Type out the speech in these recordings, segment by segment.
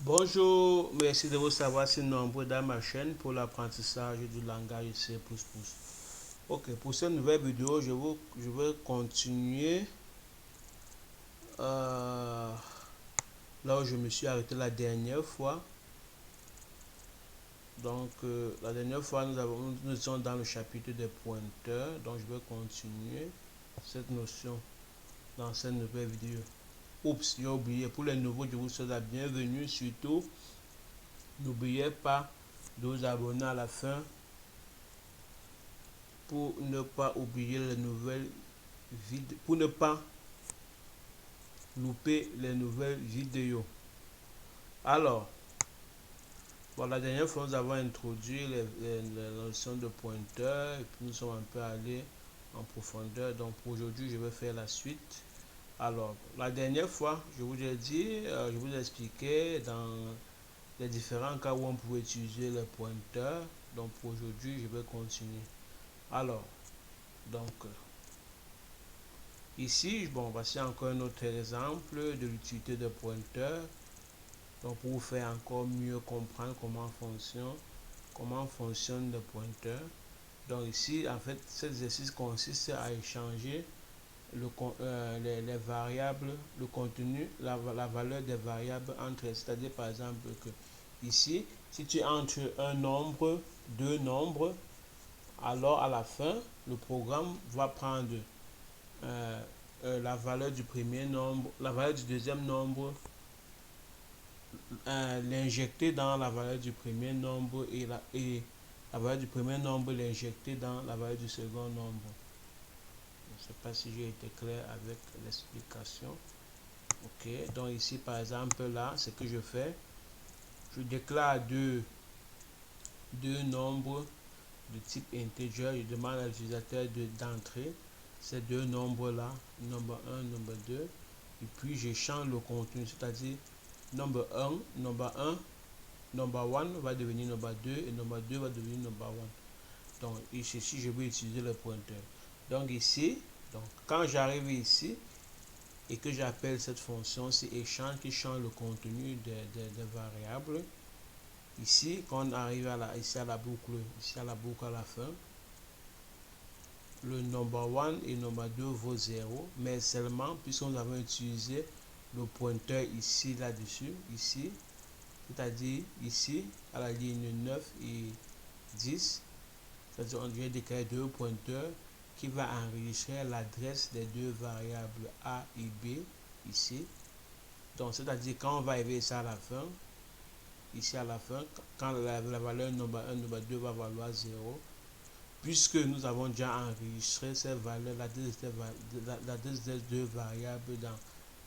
Bonjour, merci de vous savoir si nombreux dans ma chaîne pour l'apprentissage du langage C++. Ok, pour cette nouvelle vidéo, je vais continuer là où je me suis arrêté la dernière fois. Donc, la dernière fois, nous étions dans le chapitre des pointeurs. Donc, je vais continuer cette notion dans cette nouvelle vidéo. Oups, j'ai oublié. Pour les nouveaux, je vous souhaite la bienvenue. Surtout, n'oubliez pas de vous abonner à la fin pour ne pas oublier les nouvelles vidéos, pour ne pas louper les nouvelles vidéos. Alors, bon, la dernière fois, nous avons introduit les notions de pointeur et puis nous sommes un peu allés en profondeur. Donc, pour aujourd'hui, je vais faire la suite. Alors, la dernière fois, je vous ai dit, je vous ai expliqué dans les différents cas où on pouvait utiliser les pointeurs. Donc, pour aujourd'hui, je vais continuer. Alors, donc, ici, bon, voici encore un autre exemple de l'utilité de pointeur. Donc, pour vous faire encore mieux comprendre comment fonctionne le pointeur. Donc, ici, en fait, cet exercice consiste à échanger les variables, le contenu, la valeur des variables entre elles. C'est-à-dire, par exemple, que ici, si tu entres un nombre, deux nombres, alors à la fin, le programme va prendre la valeur du premier nombre, la valeur du deuxième nombre, l'injecter dans la valeur du premier nombre et la valeur du premier nombre l'injecter dans la valeur du second nombre. Je ne sais pas si j'ai été clair avec l'explication. Ok, donc ici par exemple là, ce que je fais, je déclare deux nombres de type integer. Je demande à l'utilisateur d'entrer ces deux nombres là, nombre 1, nombre 2, et puis je change le contenu, c'est-à-dire number 1 va devenir number 2 et number 2 va devenir number 1. Donc ici je vais utiliser le pointeur. Donc ici, donc quand j'arrive ici et que j'appelle cette fonction, c'est échange qui change le contenu des variables. Ici, quand on arrive ici à la boucle à la fin, le number 1 et number 2 vaut 0, mais seulement puisque nous avons utilisé le pointeur ici là-dessus, ici, c'est-à-dire ici à la ligne 9 et 10, c'est-à-dire on vient déclarer deux pointeurs qui va enregistrer l'adresse des deux variables A et B ici. Donc c'est-à-dire quand on va arriver ça à la fin, ici à la fin, quand la valeur number 1, number 2 va valoir 0, puisque nous avons déjà enregistré ces valeurs, l'adresse des deux variables dans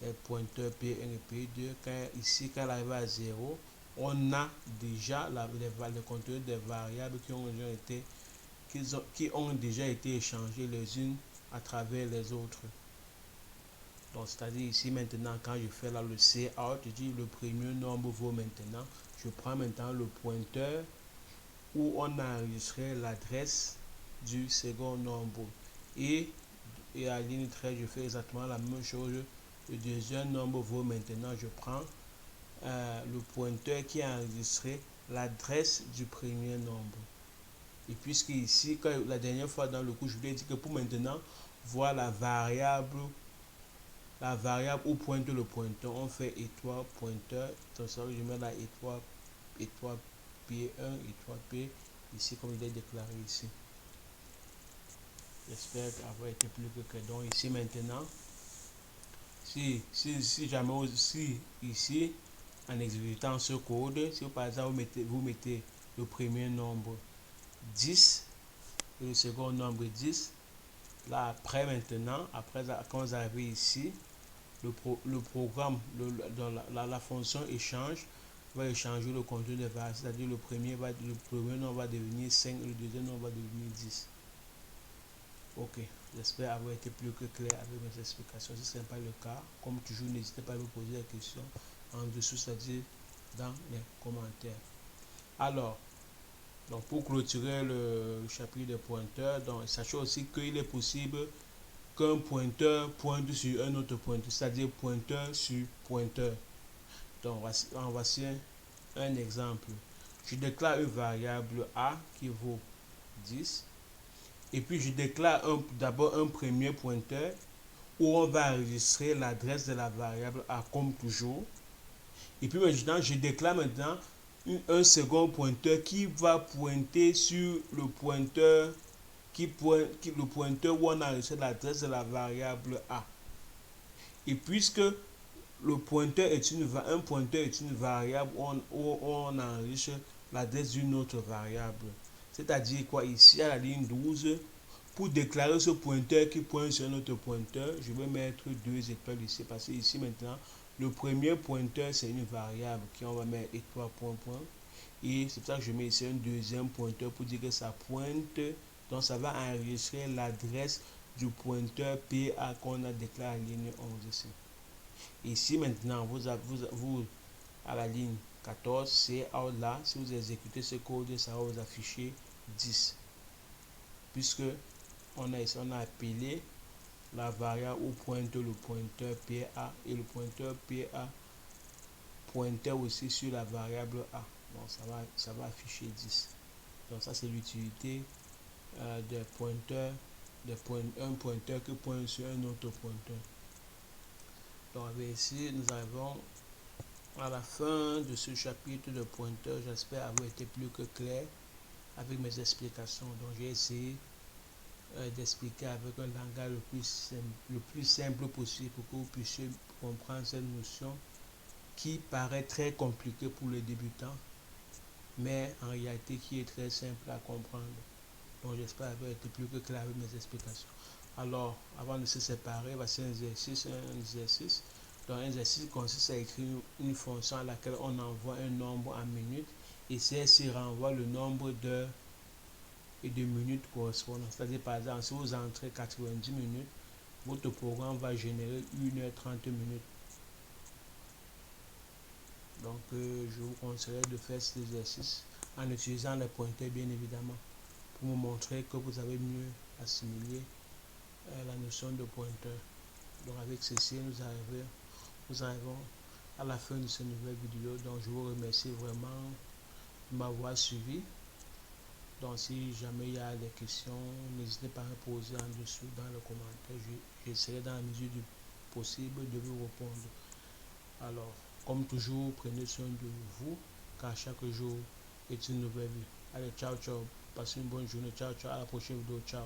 les pointeurs P1 et P2, ici quand elle arrive à 0, on a déjà le contenu des variables qui ont déjà été échangées les unes à travers les autres. Donc c'est-à-dire ici maintenant quand je fais là le cout, je dis le premier nombre vaut maintenant, je prends maintenant le pointeur où on a enregistré l'adresse du second nombre et à la ligne 13 je fais exactement la même chose. Le deuxième nombre vaut maintenant, je prends le pointeur qui a enregistré l'adresse du premier nombre. Et puisque ici, la dernière fois dans le cours, je vous ai dit que pour maintenant voir la variable où pointe le pointeur, on fait étoile pointeur. Donc ça, je mets la étoile P1, étoile P, ici comme il est déclaré ici. J'espère avoir été plus clair. Donc ici maintenant, si jamais aussi ici, en exécutant ce code, si par exemple vous mettez le premier nombre 10 et le second nombre 10, là après maintenant, quand vous arrivez ici, le programme, la fonction échange va échanger le contenu des variables, c'est-à-dire le premier nombre va devenir 5 et le deuxième nombre va devenir 10. Ok, j'espère avoir été plus que clair avec mes explications. Si ce n'est pas le cas, comme toujours, n'hésitez pas à me poser la question en dessous, c'est-à-dire dans les commentaires. Alors, donc pour clôturer le chapitre des pointeurs, donc sachez aussi qu'il est possible qu'un pointeur pointe sur un autre pointeur, c'est-à-dire pointeur sur pointeur. Donc voici Un exemple, je déclare une variable A qui vaut 10 et puis je déclare d'abord un premier pointeur où on va enregistrer l'adresse de la variable A comme toujours. Et puis maintenant, je déclare maintenant un second pointeur qui va pointer sur le pointeur le pointeur où on a enregistré l'adresse de la variable A. Et puisque le pointeur est un pointeur est une variable où on enregistre l'adresse d'une autre variable. C'est-à-dire quoi ici à la ligne 12, pour déclarer ce pointeur qui pointe sur notre pointeur, je vais mettre 2 étoiles ici parce que ici maintenant, le premier pointeur c'est une variable qui on va mettre étoile point point. Et c'est pour ça que je mets ici un deuxième pointeur pour dire que ça pointe. Donc ça va enregistrer l'adresse du pointeur PA qu'on a déclaré à la ligne 11 ici. Ici maintenant, vous à la ligne 14, c'est là, si vous exécutez ce code, ça va vous afficher 10. Puisque on a appelé la variable où pointe le pointeur PA et le pointeur PA pointait aussi sur la variable A. Donc ça va afficher 10. Donc ça c'est l'utilité des pointeurs, un pointeur qui pointe sur un autre pointeur. Donc ici nous arrivons à la fin de ce chapitre de pointeur. J'espère avoir été plus que clair avec mes explications. Donc j'ai essayé d'expliquer avec un langage le plus simple possible pour que vous puissiez comprendre cette notion qui paraît très compliquée pour les débutants, mais en réalité qui est très simple à comprendre. Donc j'espère avoir été plus que clair avec mes explications. Alors, avant de se séparer, voici un exercice. Donc un exercice consiste à écrire une fonction à laquelle on envoie un nombre en minutes et celle-ci renvoie le nombre d'heures et de minutes correspondant. C'est-à-dire par exemple, si vous entrez 90 minutes, votre programme va générer 1h30 minutes. Donc je vous conseille de faire cet exercice en utilisant les pointeurs bien évidemment pour vous montrer que vous avez mieux assimilé la notion de pointeur. Donc avec ceci, nous arrivons à la fin de cette nouvelle vidéo. Donc je vous remercie vraiment de m'avoir suivi. Donc si jamais il y a des questions, n'hésitez pas à me poser en dessous dans le commentaire. J'essaierai dans la mesure du possible de vous répondre. Alors, comme toujours, prenez soin de vous, car chaque jour est une nouvelle vie. Allez, ciao, ciao. Passez une bonne journée. Ciao, ciao. À la prochaine vidéo. Ciao.